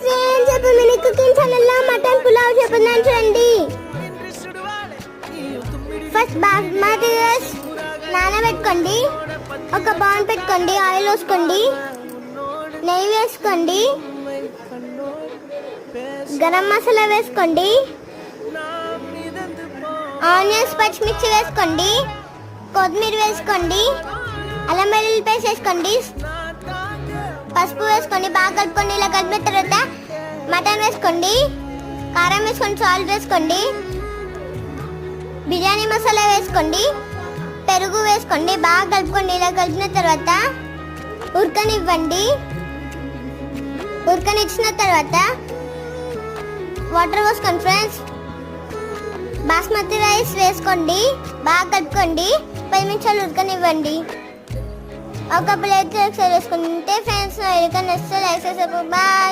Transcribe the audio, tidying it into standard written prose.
Friends ఇప్పుడు mini cooking ఛానల్లో mutton pulao చెప్తున్నాను చూడండి. ఫస్ట్ బాస్మతి రైస్ నానబెట్టుకోండి. ఒక బౌల్ పెట్టుకోండి, ఆయిల్ వేసుకోండి, నెయ్యి వేసుకోండి, గరం మసాలా వేసుకోండి, ఆనియన్స్ పచ్చిమిర్చి వేసుకోండి, కొత్తిమీర వేసుకోండి, అల్లం వెల్లుల్లి పేస్ట్ వేసుకోండి, పసుపు వేసుకోండి, బాగా కలుపుకోండి. ఇలా కలిపిన తర్వాత మటన్ వేసుకోండి, కారం వేసుకోండి, సాల్ట్ వేసుకోండి, బిర్యానీ మసాలా వేసుకోండి, పెరుగు వేసుకోండి, బాగా కలుపుకోండి. ఇలా కలిపిన తర్వాత ఉడకనివ్వండి. ఉడకనిచ్చిన తర్వాత వాటర్ పోసుకోండి. ఫ్రెండ్స్ బాస్మతి రైస్ వేసుకోండి, బాగా కలుపుకోండి, 10 నిమిషాలు ఉడకనివ్వండి. ఒక ప్లేట్ సర్వ్ చేసుకుంటే ఫ్రెండ్స్, లైక్ చేసి బాయ్.